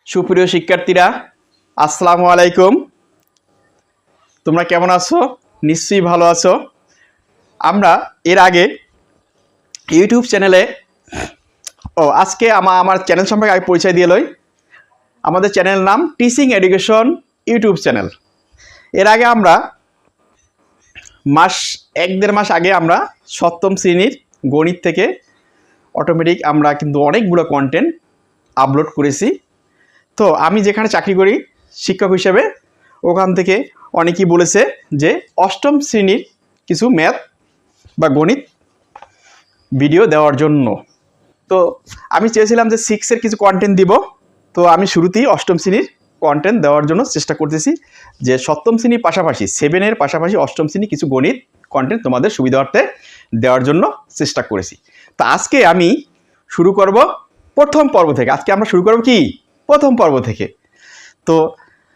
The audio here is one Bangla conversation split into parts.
সুপ্রিয় শিক্ষার্থীরা, আসসালামু আলাইকুম। তোমরা কেমন আছো? নিশ্চয়ই ভালো আছো। আমরা এর আগে ইউটিউব চ্যানেলে আজকে আমার চ্যানেল সম্পর্কে আগে পরিচয় দিয়ে লই। আমাদের চ্যানেলের নাম টিচিং এডুকেশন ইউটিউব চ্যানেল। এর আগে আমরা দেড় মাস আগে আমরা সপ্তম শ্রেণীর গণিত থেকে অটোমেটিক আমরা কিন্তু অনেকগুলো কন্টেন্ট আপলোড করেছি। তো আমি যেখানে চাকরি করি শিক্ষক হিসেবে, ওখান থেকে অনেকেই বলেছে যে অষ্টম শ্রেণীর কিছু ম্যাথ বা গণিত ভিডিও দেওয়ার জন্য। তো আমি চেয়েছিলাম যে 6-এর কিছু কন্টেন্ট দিব। তো আমি শুরুতেই অষ্টম শ্রেণীর কন্টেন্ট দেওয়ার জন্য চেষ্টা করতেছি, যে সপ্তম শ্রেণীর পাশাপাশি 7-এর পাশাপাশি অষ্টম শ্রেণী কিছু গণিত কন্টেন্ট তোমাদের সুবিধার্থে দেওয়ার জন্য চেষ্টা করেছি। তো আজকে আমি শুরু করব প্রথম পর্ব থেকে। আজকে আমরা শুরু করব কি প্রথম পর্ব থেকে। তো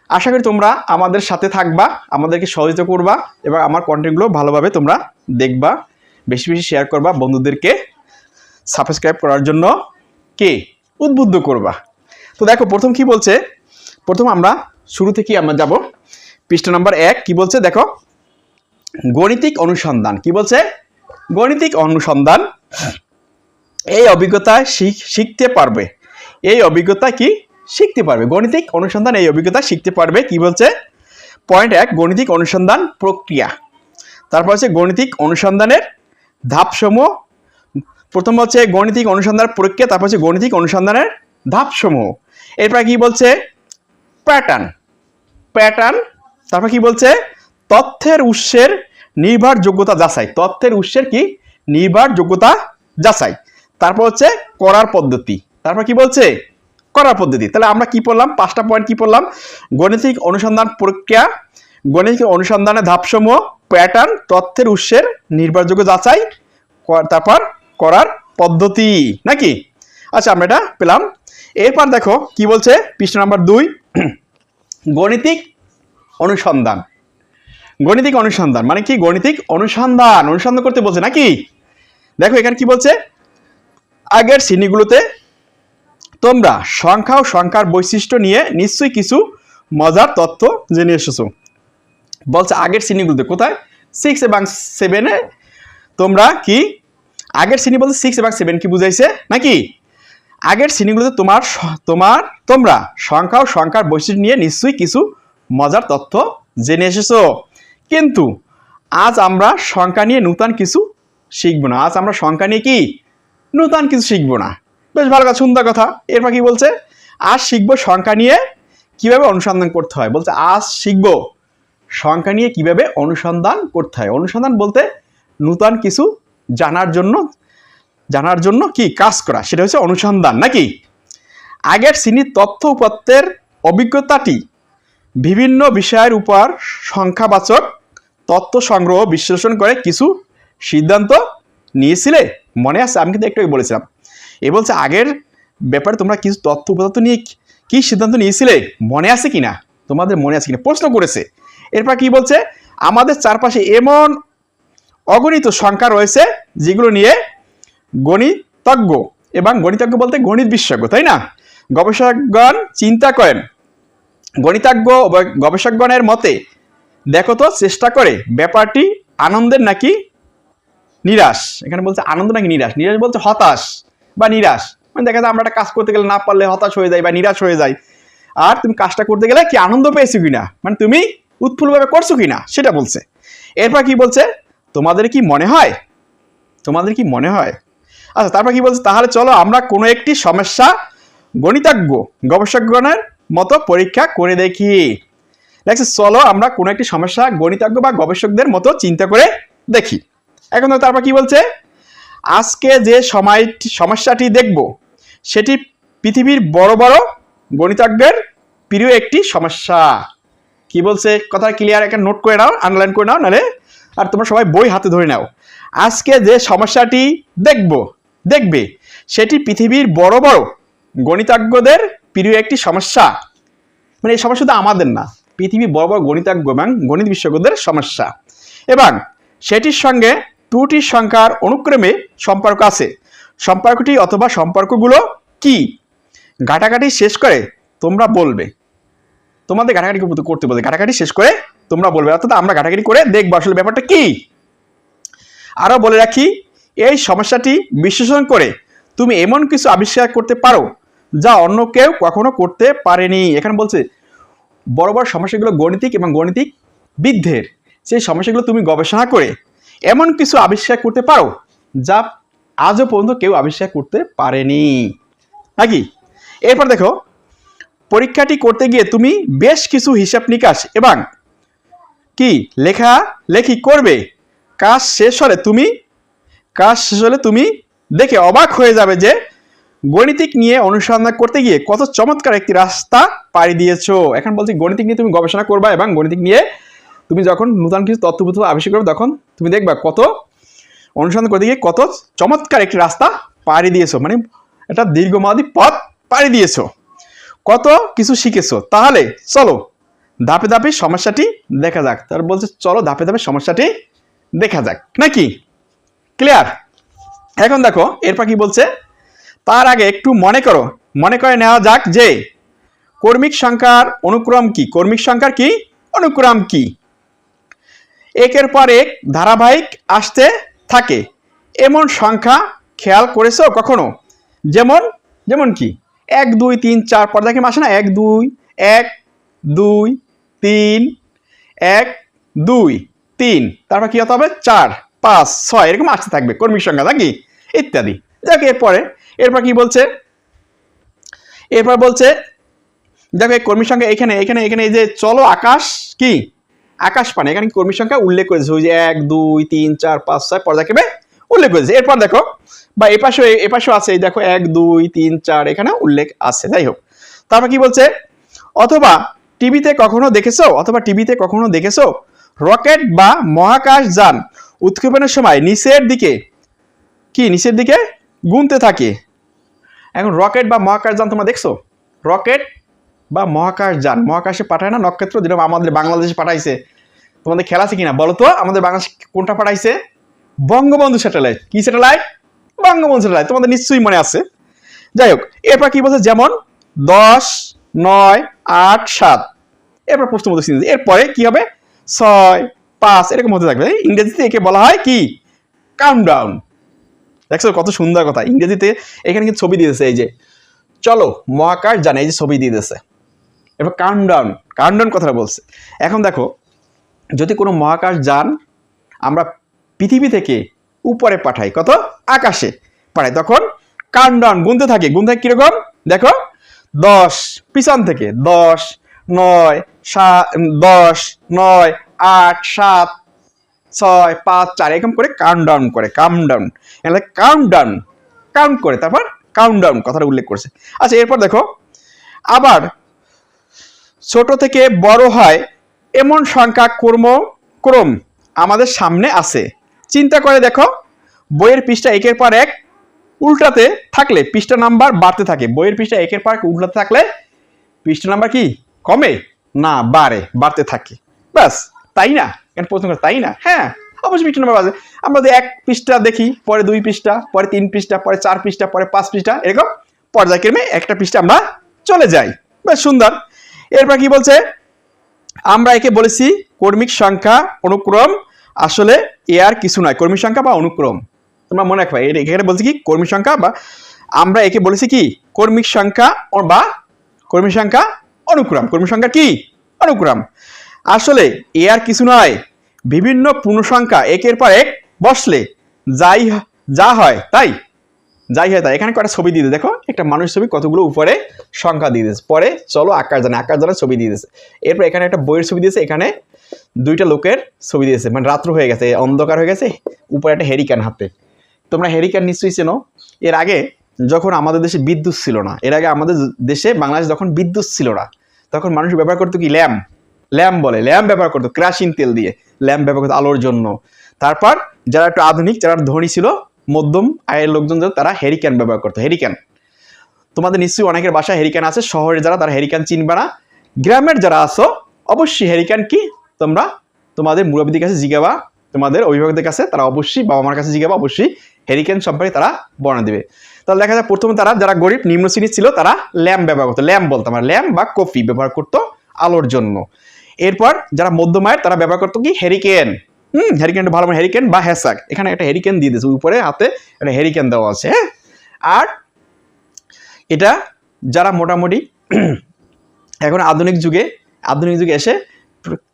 আশা করি তোমরা আমাদের সাথে থাকবা, আমাদেরকে সহযোগিতা করবা এবং আমার কন্টেন্টগুলো ভালোভাবে তোমরা দেখবা, বেশি বেশি শেয়ার করবা, বন্ধুদেরকে সাবস্ক্রাইব করার জন্য উদ্বুদ্ধ করবা। তো দেখো প্রথম কি বলছে, প্রথম আমরা শুরু থেকেই আমরা যাব পৃষ্ঠা নাম্বার 1। কি বলছে দেখো, গণিতিক অনুসন্ধান। কি বলছে? গণিতিক অনুসন্ধান। এই অভিজ্ঞতায় শিখতে পারবে। এই অভিজ্ঞতা কি শিখতে পারবে? গণিতিক অনুসন্ধান এই অভিজ্ঞতা শিখতে পারবে। কি বলছে? পয়েন্ট 1, গণিতিক অনুসন্ধান প্রক্রিয়া। তারপর হচ্ছে গণিতিক অনুসন্ধানের ধাপসমূহ। প্রথম হচ্ছে গণিতিক অনুসন্ধান প্রক্রিয়া, তারপর হচ্ছে গণিতিক অনুসন্ধানের ধাপসমূহ। এরপর কি বলছে? প্যাটার্ন। তারপর কি বলছে? তথ্যের উৎসের নির্ভরযোগ্যতা যাচাই। তথ্যের উৎসের কি নির্ভরযোগ্যতা যাচাই। তারপর হচ্ছে করার পদ্ধতি। তারপর কি বলছে? করার পদ্ধতি। তাহলে আমরা কি পড়লাম? 5টা পয়েন্ট কি পড়লাম? গণিতিক অনুসন্ধান প্রক্রিয়া, গণিতিক অনুসন্ধানের ধাপসমূহ, প্যাটার্ন, তথ্যের উৎসের নির্ভরযোগ্য যাচাই, তারপর করার পদ্ধতি, নাকি? আচ্ছা, আমরা এটা পেলাম। এরপর দেখো কি বলছে পৃষ্ঠা নাম্বার 2, গণিতিক অনুসন্ধান। গণিতিক অনুসন্ধান মানে কি? গণিতিক অনুসন্ধান করতে বলছে, নাকি? দেখো এখানে কি বলছে, আগের শ্রেণীগুলোতে তোমরা সংখ্যা ও সংখ্যার বৈশিষ্ট্য নিয়ে নিশ্চয়ই কিছু মজার তথ্য জেনে এসেছো। বলছে আগের শ্রেণীগুলোতে, কোথায়? 6 এবং 7-এ তোমরা কি আগের শ্রেণী বলতে 6 এবং 7 কি বুঝাইছে, নাকি? আগের শ্রেণীগুলোতে তোমরা সংখ্যা ও সংখ্যার বৈশিষ্ট্য নিয়ে নিশ্চয়ই কিছু মজার তথ্য জেনে এসেছো। কিন্তু আজ আমরা সংখ্যা নিয়ে নতুন কিছু শিখবো না। আজ আমরা সংখ্যা নিয়ে কি নতুন কিছু শিখবো না। বেশ ভালো কথা, সুন্দর কথা। এরপর কি বলছে? আজ শিখবো সংখ্যা নিয়ে কিভাবে অনুসন্ধান করতে হয়। বলছে আজ শিখবো সংখ্যা নিয়ে কিভাবে অনুসন্ধান করতে হয়। অনুসন্ধান বলতে নতুন কিছু জানার জন্য কি কাজ করা, সেটা হচ্ছে অনুসন্ধান, নাকি? আগের শ্রেণীর তথ্য উপাত্তের অভিজ্ঞতাটি বিভিন্ন বিষয়ের উপর সংখ্যাবাচক তথ্য সংগ্রহ বিশ্লেষণ করে কিছু সিদ্ধান্ত নিয়েছিলে, মনে আছে? আমি কিন্তু একটু বলেছিলাম। এ বলছে আগের ব্যাপারে তোমরা কিছু তথ্য উপাত্ত নিয়ে কি সিদ্ধান্ত নিয়েছিলে, মনে আছে কিনা? তোমাদের মনে আছে কিনা প্রশ্ন করেছে। এরপর কি বলছে? আমাদের চারপাশে এমন অগণিত সংখ্যা রয়েছে যেগুলো নিয়ে গণিতজ্ঞ এবং গণিতজ্ঞ বলতে গণিত বিশেষজ্ঞ, তাই না, গবেষকগণ চিন্তা করেন। গণিতজ্ঞ গবেষকগণের মতে দেখো তো চেষ্টা করে ব্যাপারটি আনন্দের নাকি নিরাশ। এখানে বলছে আনন্দ নাকি নিরাশ। নিরাশ বলছে হতাশ বা নিরাশ, মানে দেখা যায় আমরা একটা কাজ করতে গেলে না পারলে হতাশ হয়ে যায় বা নিরাশ হয়ে যায়। আর তুমি কাজটা করতে গেলে কি আনন্দ পেয়েছো কিনা, মানে তুমি উৎফুল্লভাবে করছো কিনা, সেটা বলছে। এরপর কি বলছে? তোমাদের কি মনে হয়? আচ্ছা, তারপর কি বলছে? তাহলে চলো আমরা কোনো একটি সমস্যা গণিতজ্ঞ গবেষকগণের মতো পরীক্ষা করে দেখি। দেখছি, চলো আমরা কোনো একটি সমস্যা গণিতজ্ঞ বা গবেষকদের মতো চিন্তা করে দেখি। এখন তারপর কি বলছে? আজকে যে সমস্যাটি দেখব সেটি পৃথিবীর বড় বড় গণিতজ্ঞের প্রিয় একটি সমস্যা। কি বলছে? কথা ক্লিয়ার, একটা নোট করে নাও, আন্ডারলাইন করে নাও, নাহলে আর তোমরা সবাই বই হাতে ধরে নাও। আজকে যে সমস্যাটি দেখবে সেটি পৃথিবীর বড় বড় গণিতজ্ঞদের প্রিয় একটি সমস্যা। মানে এই সমস্যা তো আমাদের না, পৃথিবীর বড় বড় গণিতজ্ঞ এবং গণিত বিশেষজ্ঞদের সমস্যা, এবং সেটির সঙ্গে ত্রুটির সংখ্যার অনুক্রমে সম্পর্ক আছে। সম্পর্কটি অথবা সম্পর্কগুলো কি ঘাটাঘাটি শেষ করে তোমরা বলবে, তোমাদের ঘাটাঘাটি করতে বলবে, ঘাটাঘাটি শেষ করে তোমরা বলবে, অর্থাৎ আমরা ঘাটাঘাটি করে দেখবো আসলে ব্যাপারটা কি। আরও বলে রাখি, এই সমস্যাটি বিশ্লেষণ করে তুমি এমন কিছু আবিষ্কার করতে পারো যা অন্য কেউ কখনো করতে পারেনি। এখানে বলছে বড় বড় সমস্যাগুলো গণিতিক এবং গণিতিক বিদ্ধের, সেই সমস্যাগুলো তুমি গবেষণা করে এমন কিছু আবিষ্কার করতে পারো যা আজও পর্যন্ত কেউ আবিষ্কার করতে পারেনি নাকি। এরপর দেখো, পরীক্ষাটি করতে গিয়ে তুমি বেশ কিছু হিসাব নিকাশ এবং কি লেখালেখি করবে। কাজ শেষ হলে তুমি দেখে অবাক হয়ে যাবে যে গণিতিক নিয়ে অনুসন্ধান করতে গিয়ে কত চমৎকার একটি রাস্তা পাড়ি দিয়েছো। এখন বলছি গণিতিক নিয়ে তুমি গবেষণা করবা এবং গণিতিক নিয়ে তুমি যখন নতুন কিছু তথ্যবস্তু আবিষ্কার করবে তখন তুমি দেখবা কত অনুসন্ধান করতে গিয়ে কত চমৎকার একটি রাস্তা পাড়ি দিয়েছো, মানে একটা দীর্ঘমেয়াদী পথ পাড়ি দিয়েছো, কত কিছু শিখেছো। তাহলে চলো ধাপে ধাপে সমস্যাটি দেখা যাক। তার বলছে চলো ধাপে ধাপে সমস্যাটি দেখা যাক নাকি। ক্লিয়ার? এখন দেখো এরপর কি বলছে, তার আগে একটু মনে করে নেওয়া যাক যে কর্মিক সংখ্যার অনুক্রম কি। কর্মিক সংখ্যার কি অনুক্রম কি? একের পর এক ধারাবাহিক আসতে থাকে এমন সংখ্যা খেয়াল করেছো কখনো? যেমন কি 1 2 3 4 পর দেখে আসে না, 1 2 1 2 3 1 2 3, তারপর কি হতে হবে 4 5 6 এরকম আসতে থাকবে কর্মিক সংখ্যা নাকি ইত্যাদি। দেখো এরপর কি বলছে, এরপর বলছে দেখো এই কর্মী সংখ্যা এখানে এই যে চলো আকাশ পানে, এখানে কর্মী সংখ্যা উল্লেখ করেছে, ওই যে 1 2 3 4 5 6 পর্যায়ক্রমে উল্লেখ করেছে। এরপর দেখো বা এপাশেও আছে, দেখো 1 2 3 4 এখানে উল্লেখ আছে। যাই হোক, তারপর কি বলছে, অথবা টিভিতে কখনো দেখেছো রকেট বা মহাকাশ যান উৎক্ষেপণের সময় নিচের দিকে গুনতে থাকে। এখন রকেট বা মহাকাশ যান তোমরা দেখছো? রকেট বা মহাকাশ যান মহাকাশে পাঠায় না নক্ষত্র, যেরকম আমাদের বাংলাদেশে পাঠাইছে। তোমাদের খেয়াল আছে কিনা বলো তো, আমাদের বাংলাদেশ কোনটা পাঠাইছে? বঙ্গবন্ধু স্যাটেলাইট। কি স্যাটেলাইট? বঙ্গবন্ধু স্যাটেলাইট, তোমাদের নিশ্চয়ই মনে আছে। যাই হোক, এরপর কি বলছে, যেমন 10 9 8 7, এরপর প্রশ্নবোধক চিহ্ন, এরপরে কি হবে 6 5 এরকম হতে থাকবে। ইংরেজিতে একে বলা হয় কি কাউন্টডাউন। দেখছো কত সুন্দর কথা। ইংরেজিতে এখানে কিন্তু ছবি দিয়েছে, এই যে চলো মহাকাশ যান, এই যে ছবি দিয়ে দিয়েছে। এবার কাউন্টডাউন কথাটা বলছে। এখন দেখো, যদি কোনো মহাকাশ যান আমরা পৃথিবী থেকে উপরে পাঠাই, কত আকাশে পাঠাই, তখন কাউন্টডাউন গুনতে থাকে কিরকম দেখো, 10 পিছন থেকে 10 9 10 9 8 7 6 5 4 এরকম করে কাউন্টডাউন কাউন্ট করে তারপর কাউন্টডাউন কথাটা উল্লেখ করছে। আচ্ছা, এরপর দেখো, আবার ছোট থেকে বড় হয় এমন সংখ্যা ক্রম আমাদের সামনে আছে। চিন্তা করে দেখো, বইয়ের পৃষ্ঠা একের পর এক উল্টাতে থাকলে পৃষ্ঠা নাম্বার বাড়তে থাকে। বইয়ের পৃষ্ঠা একের পর এক উল্টাতে থাকলে পৃষ্ঠা নাম্বার কি কমে না বাড়তে থাকে। ব্যাস, তাই না? প্রশ্ন করে তাই না? হ্যাঁ, অবশ্যই পৃষ্ঠা নাম্বার বাড়ে। আমরা যদি 1 পৃষ্ঠা দেখি, পরে 2 পৃষ্ঠা, পরে 3 পৃষ্ঠা, পরে 4 পৃষ্ঠা, পরে 5 পৃষ্ঠা, এরকম পর্যায়ক্রমে একটা পৃষ্ঠা আমরা চলে যাই। বেশ সুন্দর। এরপর কি বলছে, আমরা একে বলেছি কর্মিক সংখ্যা অনুক্রম, আসলে এ আর কিছু নয়, কর্মিক সংখ্যা বা অনুক্রম। তোমরা মনে রাখবে, এখানে বলছি কি কর্মিক সংখ্যা, বা আমরা একে বলেছি কি কর্মিক সংখ্যা বা কর্মিক সংখ্যা অনুক্রম। কর্মিক সংখ্যা কি অনুক্রম, আসলে এ আর কিছু নয়, বিভিন্ন পূর্ণসংখ্যা একের পর এক বসলে যা হয় তাই। এখানে কয়েকটা ছবি দিয়ে দেখো, একটা মানুষ ছবি, কতগুলো উপরে সংখ্যা দিয়ে দিয়েছে। পরে চলো আকাশ জানার ছবি দিয়ে দিয়েছে। এরপর এখানে একটা বইয়ের ছবি দিয়েছে, এখানে 2টা লোকের ছবি দিয়েছে, মানে রাত্র হয়ে গেছে, অন্ধকার হয়ে গেছে, উপরে একটা হেরিকেন হাতে। তোমরা হেরিকেন নিশ্চয়ই চেনো। এর আগে যখন আমাদের দেশে বিদ্যুৎ ছিল না, আমাদের দেশে বাংলাদেশ যখন বিদ্যুৎ ছিল না, তখন মানুষ ব্যবহার করতো কি ল্যাম্প ব্যবহার করতো, কেরোসিন তেল দিয়ে ল্যাম্প ব্যবহার করতো আলোর জন্য। তারপর যারা একটু আধুনিক, যারা ধনী ছিল, মধ্যম আয়ের লোকজন, তারা হেরিকেন ব্যবহার করতো। হেরিকেন তোমাদের নিশ্চয়ই অনেকের বাসায় হেরিকেন আছে। শহরে যারা, তারা হেরিকেন চিনবে না। গ্রামের যারা আছো অবশ্যই হেরিকেন কি তোমরা তোমাদের মুরব্বীদের কাছে জিজ্ঞাবা, তোমাদের অভিভাবকদের কাছে, তারা অবশ্যই, বাবা মার কাছে জিজ্ঞাবা, অবশ্যই হেরিকেন সম্পর্কে তারা বর্ণনা দেবে। তাহলে দেখা যায় প্রথমে তারা যারা গরিব নিম্ন শ্রেণীর ছিল তারা ল্যাম্প ব্যবহার করতো, ল্যাম্প বলতো আমরা, ল্যাম্প বা কফি ব্যবহার করতো আলোর জন্য। এরপর যারা মধ্যম আয়ের তারা ব্যবহার করতো কি হেরিকেন, হেরিকেনটা ভালো, হেরিকেন বা হ্যাসাক, এখানে একটা হেরিকেন দিয়ে দিয়েছে উপরে হাতে একটা হেরিকেন দেওয়া আছে। হ্যাঁ, আর এটা যারা মোটামুটি এখন আধুনিক যুগে এসে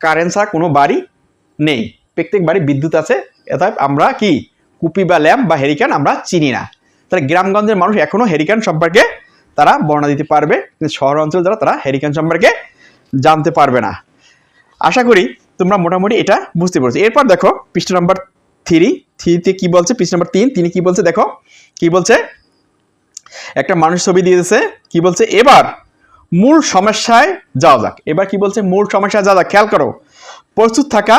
কারেন্ট ছাড়া কোনো বাড়ি নেই, প্রত্যেক বাড়ি বিদ্যুৎ আছে, অর্থাৎ আমরা কি কুপি বা ল্যাম্প বা হেরিকেন আমরা চিনি না। তাহলে গ্রামগঞ্জের মানুষ এখনো হেরিকেন সম্পর্কে তারা বর্ণনা দিতে পারবে, কিন্তু শহর অঞ্চল যারা তারা হেরিকেন সম্পর্কে জানতে পারবে না। আশা করি তোমরা মোটামুটি এটা বুঝতে পারছো। এরপর দেখো পৃষ্ঠা নাম্বার 3 কি বলছে, পৃষ্ঠা নাম্বার 3 তিনি কি বলছে দেখো, কি বলছে, একটা মানুষ ছবি দিয়েছে, কি বলছে, এবার মূল সমস্যায় যাওয়া যাক। এবার কি বলছে, মূল সমস্যায় যাওয়া যাক। খেয়াল করো, প্রস্তুত থাকা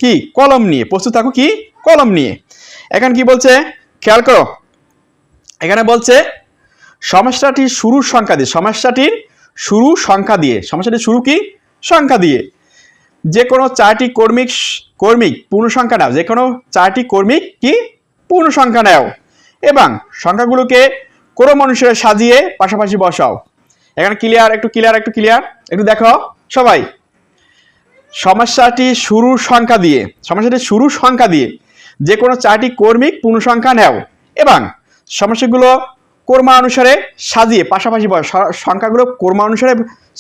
কি কলম নিয়ে, প্রস্তুত থাকো কি কলম নিয়ে। এখন কি বলছে খেয়াল করো, এখানে বলছে সমস্যাটির শুরুর সংখ্যা দিয়ে, সমস্যাটির শুরু সংখ্যা দিয়ে, সমস্যাটির শুরু কি সংখ্যা দিয়ে যে কোনো 4টি কর্মিক পূর্ণ সংখ্যা নাও, যে কোনো 4টি কর্মিক কি পূর্ণ সংখ্যা নাও এবং সংখ্যাগুলোকে ক্রম অনুসারে সাজিয়ে পাশাপাশি বসাও। এখানে ক্লিয়ার, একটু দেখো সবাই, সমস্যাটি শুরুর সংখ্যা দিয়ে, সমস্যাটি শুরুর সংখ্যা দিয়ে যে কোনো 4টি কর্মিক পূর্ণ সংখ্যা নাও এবং সমস্যাগুলো ক্রমানুসারে সাজিয়ে পাশাপাশি সংখ্যাগুলো ক্রমানুসারে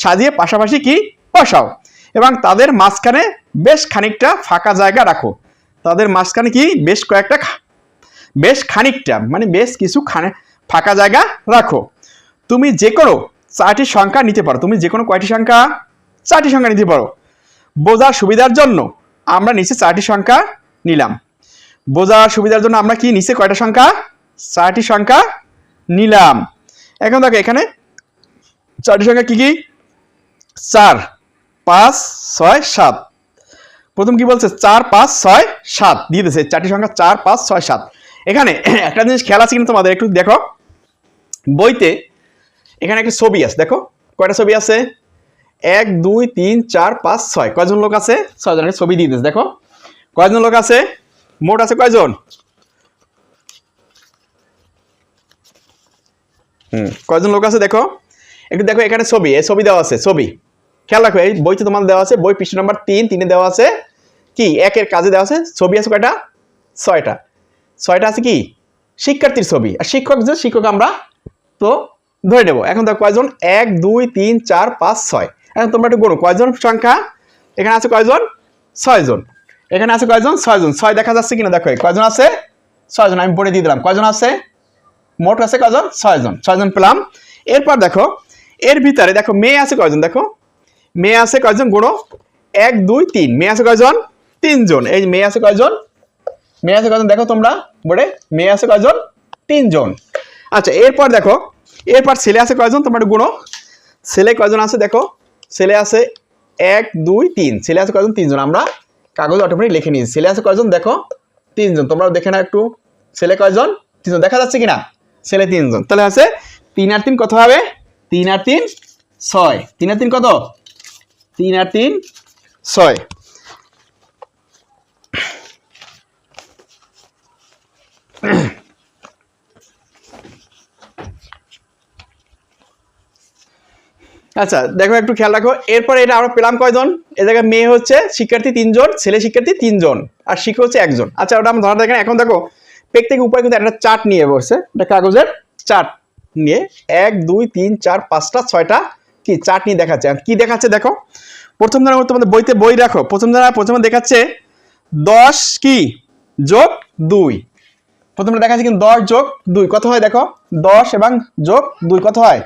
সাজিয়ে পাশাপাশি কি বসাও এবং তাদের মাঝখানে বেশ খানিকটা ফাঁকা জায়গা রাখো। তাদের মাঝখানে কি বেশ খানিকটা মানে বেশ কিছু ফাঁকা জায়গা রাখো। তুমি যে কোনো 4টি সংখ্যা নিতে পারো, তুমি যে কোনো কয়টি সংখ্যা, 4টি সংখ্যা নিতে পারো। বোঝার সুবিধার জন্য আমরা নিচে 4টি সংখ্যা নিলাম। বোঝার সুবিধার জন্য আমরা কি নিচে কয়টা সংখ্যা, 4টি সংখ্যা নিলাম। এখন দেখো এখানে 4টি সংখ্যা কি কি, 4, 5, 6, 7। প্রথম কি বলছে 4, 5, 6, 7 দিয়ে দিয়েছে 4টি সংখ্যা 4, 5, 6, 7। এখানে একটা জিনিস খেয়াল আছে কিন্তু তোমাদের, একটু দেখো বইতে এখানে একটা ছবি আছে, দেখো কয়টা ছবি আছে, 1, 2, 3, 4, 5, 6, কয়জন লোক আছে, 6 জনের ছবি দিয়ে দিয়েছে। দেখো কয়জন লোক আছে, মোট আছে কয়জন, কয়জন লোক আছে দেখো, একটু দেখো এখানে ছবি, এই ছবি দেওয়া আছে, ছবি খেয়াল রাখো, এই বইতে তোমাদের দেওয়া আছে, বই পৃষ্ঠা নাম্বার 3 দেওয়া আছে কি 1-এর কাজে দেওয়া আছে, ছবি আছে কয়টা, 6টা আছে কি শিক্ষার্থীর ছবি, আর শিক্ষক আমরা তো ধরে নেব। এখন দেখো কয়জন, 1, 2, 3, 4, 5, 6। এখন তোমরা একটু গণো কয়জন সংখ্যা, এখানে আছে কয়জন, 6 জন, এখানে আছে কয়জন, 6 জন, 6 দেখা যাচ্ছে কিনা দেখো, কয়জন আছে, 6 জন, আমি পড়ে দিয়ে দিলাম, কয়জন আছে, মোট আছে কয়জন, 6 জন পেলাম। এরপর দেখো এর ভিতরে দেখো মেয়ে আছে কয়জন, দেখো মেয়ে আছে কয়জন, গণো 1, 2, 3, মেয়ে আছে কয়জন, 3 জন। এই মেয়ে আছে কয়জন, দেখো তোমরা বোর্ডে, মেয়ে আছে কয়জন, 3 জন। আচ্ছা এরপর দেখো, এরপর ছেলে আছে কয়জন, তোমরা একটু গুনো, ছেলে কয়জন আছে দেখো, ছেলে আছে 1, 2, 3, ছেলে আছে কয়জন, 3 জন। আমরা কাগজে অটোমেটিক লিখে নিয়েছি, ছেলে আছে কয়জন দেখো, 3 জন। তোমরা দেখে না একটু, ছেলে কয়জন, 3 জন, দেখা যাচ্ছে কিনা, ছেলে 3 জন। তাহলে আছে 3 আর 3 কত হবে, 3 আর 3 6, 3 আর 3 কত, 3 আর 3 6। আচ্ছা দেখো একটু খেয়াল রাখো, এরপরে এটা আমরা পেলাম কয়জন, এ জায়গায় মেয়ে হচ্ছে শিক্ষার্থী 3 জন, ছেলে শিক্ষার্থী 3 জন, আর শিক্ষক হচ্ছে 1 জন। আচ্ছা ওটা আমরা ধরা দেখেন। এখন দেখো প্রত্যেক উপরে কিন্তু একটা চার্ট নিয়ে বসছে, এটা কাগজের চার্ট নিয়ে 1, 2, 3, 4, 5টা 6টা কি চার্ট নিয়ে দেখাচ্ছে। কি দেখাচ্ছে দেখো, প্রথম ধারা তোমাদের বইতে বই রাখো, প্রথমে দেখাচ্ছে 10 কি যোগ 2, প্রথমে দেখাচ্ছে কিন্তু 10 যোগ 2 কত হয় দেখো, 10 এবং যোগ 2 কত হয়,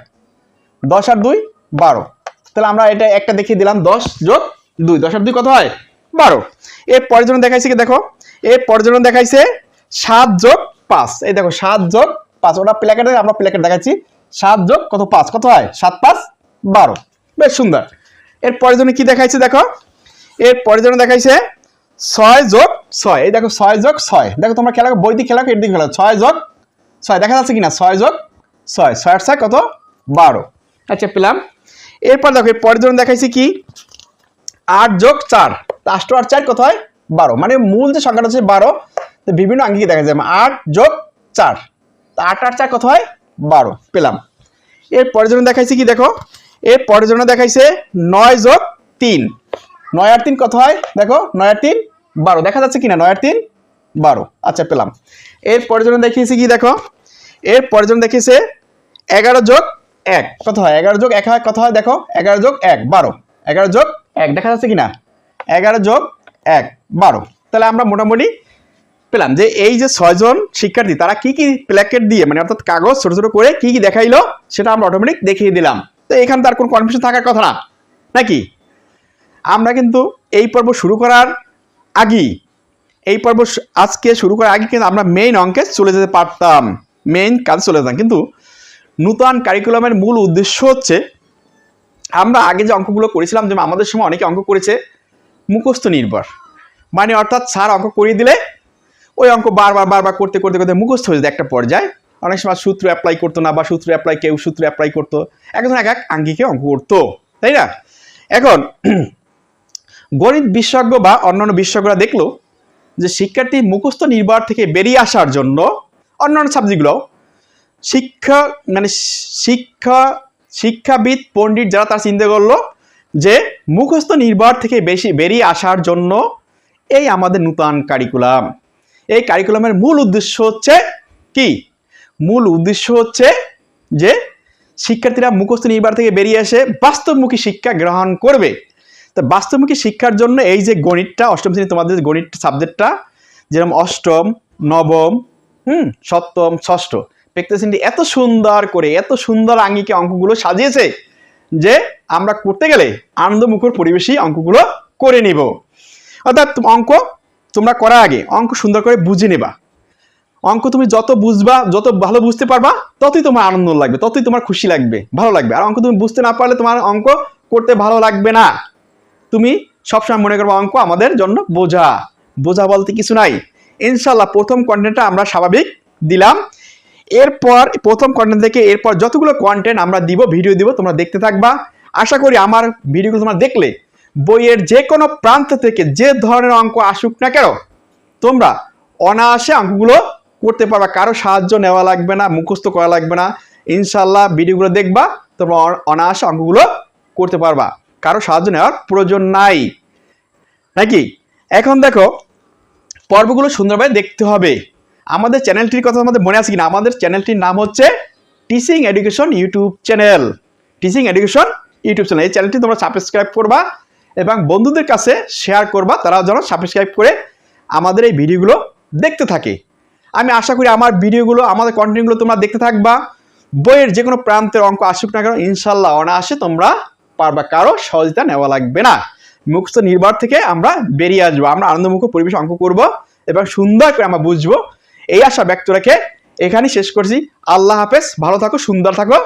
10 আর 2 12। তাহলে আমরা এটা একটা দেখিয়ে দিলাম, 10 যোগ 2, 10 আর 2 কত হয় 12। এর পরের জন্য দেখাইছে কি দেখো, এর পরের জন্য দেখাইছে 7 যোগ 5, এই দেখো 7 যোগ 5, ওটা প্ল্যাকেটে আমরা প্ল্যাকেট দেখাচ্ছি, 7 যোগ কত 5 কত হয়, 7, 5, 12, বেশ সুন্দর। এর পরের জন্য কি দেখাইছে দেখো, এর পরের জন্য দেখাইছে 6 যোগ 6, এই দেখো 6 যোগ 6, দেখো তোমরা খেলা বই দিয়ে খেলা, এর দিকে খেলা, 6 যোগ 6 দেখা যাচ্ছে কিনা, 6 যোগ 6, 6 আর 6 কত 12। আচ্ছা পেলাম। এরপর দেখো এর পরের জন্য দেখাইছি কি 8 যোগ 4, 8 আর 4 কত হয় 12, মানে মূল যে সংখ্যাটা হচ্ছে 12, বিভিন্ন আঙ্গিকে দেখা যায় 8 যোগ 4, তা 8 আর 4 কত হয় 12 পেলাম। এর পরের জন্য দেখাইছি কি দেখো, এর পরের জন্য দেখাইছে 9 যোগ 3, 9 আর 3 কত হয় দেখো, 9 আর 3 12, দেখা যাচ্ছে কিনা 9 আর 3 12, আচ্ছা পেলাম। এর পরের জন্য দেখিয়েছি কি দেখো, এর পরের জন্য দেখিয়েছে 11 যোগ 1 কত হয়, 11 যোগ 1 হয় কত হয় দেখো, 11 যোগ 1 12, 11 যোগ 1 দেখা যাচ্ছে কিনা, 11 যোগ 1 12। তাহলে আমরা মোটামুটি পেলাম যে এই যে 6 জন শিক্ষার্থী তারা কি কি প্ল্যাকেট দিয়ে মানে অর্থাৎ কাগজ ছোট ছোট করে কি কি দেখাইলো সেটা আমরা অটোমেটিক দেখিয়ে দিলাম। তো এখানে তার কোনো কনফিউশন থাকার কথা না নাকি। আমরা কিন্তু এই পর্ব শুরু করার আগেই, এই পর্ব আজকে শুরু করার আগে কিন্তু আমরা মেইন অঙ্কে চলে যেতে পারতাম, মেইন কাজে চলে যেতাম। কিন্তু নূতন কারিকুলামের মূল উদ্দেশ্য হচ্ছে, আমরা আগে যে অঙ্কগুলো করেছিলাম, যেমন আমাদের সময় অনেকে অঙ্ক করেছে মুখস্থ নির্ভর, মানে অর্থাৎ স্যার অঙ্ক করিয়ে দিলে ওই অঙ্ক বারবার করতে করতে করতে মুখস্থ হয়ে যেত একটা পর্যায়ে। অনেক সময় সূত্র অ্যাপ্লাই করতো না, বা সূত্র অ্যাপ্লাই কেউ সূত্র অ্যাপ্লাই করতো, একজন এক এক আঙ্গিকে অঙ্ক করতো, তাই না। এখন গণিত বিশেষজ্ঞ বা অন্যান্য বিশেষজ্ঞরা দেখলো যে শিক্ষার্থী মুখস্থ নির্ভর থেকে বেরিয়ে আসার জন্য অন্যান্য সাবজেক্টগুলো শিক্ষাবিদ পণ্ডিত যারা তারা চিন্তা করলো যে মুখস্থ নির্ভর থেকে বেরিয়ে আসার জন্য এই আমাদের নূতন কারিকুলাম। এই কারিকুলামের মূল উদ্দেশ্য হচ্ছে কি, মূল উদ্দেশ্য হচ্ছে যে শিক্ষার্থীরা মুখস্থ নির্ভর থেকে বেরিয়ে এসে বাস্তবমুখী শিক্ষা গ্রহণ করবে। তো বাস্তবমুখী শিক্ষার জন্য এই যে গণিতটা, অষ্টম শ্রেণী তোমাদের গণিত সাবজেক্টটা, যেরকম অষ্টম, নবম, সপ্তম, ষষ্ঠ পেক্তা শ্রেণী এত সুন্দর করে এত সুন্দর আঙ্গিকে অঙ্কগুলো সাজিয়েছে যে আমরা করতে গেলে আনন্দমুখর পরিবেশেই অঙ্কগুলো করে নিব। অর্থাৎ অঙ্ক তোমরা করার আগে অঙ্ক সুন্দর করে বুঝে নেবা। অঙ্ক তুমি যত বুঝবা, যত ভালো বুঝতে পারবা, ততই তোমার আনন্দ লাগবে, ততই তোমার খুশি লাগবে, ভালো লাগবে। আর অঙ্ক তুমি বুঝতে না পারলে তোমার অঙ্ক করতে ভালো লাগবে না। তুমি সবসময় মনে করবো অঙ্ক আমাদের জন্য বোঝা, বোঝা বলতে কিছু নাই। ইনশাল্লাহ প্রথম কন্টেন্টটা আমরা স্বাভাবিক দিলাম, এরপর প্রথম কন্টেন্ট থেকে এরপর যতগুলো কন্টেন্ট আমরা দিব, ভিডিও দিব, তোমরা দেখতে থাকবা। আশা করি আমার ভিডিওগুলো তোমরা দেখলে বইয়ের যে কোনো প্রান্ত থেকে যে ধরনের অঙ্ক আসুক না কেন তোমরা অনায়াসে অঙ্কগুলো করতে পারবা, কারো সাহায্য নেওয়া লাগবে না, মুখস্থ করা লাগবে না। ইনশাল্লাহ ভিডিওগুলো দেখবা, তোমরা অনায়াসে অঙ্কগুলো করতে পারবা, কারো সাহায্য নেওয়ার প্রয়োজন নাই নাকি। এখন দেখো পর্বগুলো সুন্দরভাবে দেখতে হবে। আমাদের চ্যানেলটির কথা আমাদের মনে আছে কিনা, আমাদের চ্যানেলটির নাম হচ্ছে teaching education YouTube channel, teaching education YouTube channel. এই চ্যানেলটি তোমরা সাবস্ক্রাইব করবা এবং বন্ধুদের কাছে শেয়ার করবা, তারা যেন সাবস্ক্রাইব করে আমাদের এই ভিডিওগুলো দেখতে থাকে। আমি আশা করি আমার ভিডিওগুলো, আমাদের কন্টেন্টগুলো তোমরা দেখতে থাকবা। বইয়ের যে কোনো প্রান্তের অঙ্ক আসুক না কেন ইনশাল্লাহ অনায়াসে তোমরা পারবা, কারো সহযোগিতা নেওয়া লাগবে না। মুখস্থ নির্ভর থেকে আমরা বেরিয়ে আসবো, আমরা আনন্দমুখ পরিবেশ অঙ্ক করব এবং সুন্দর করে আমরা বুঝবো। এই আশা ব্যক্ত রেখে এখানেই শেষ করছি। আল্লাহ হাফেজ, ভালো থাকো, সুন্দর থাকো।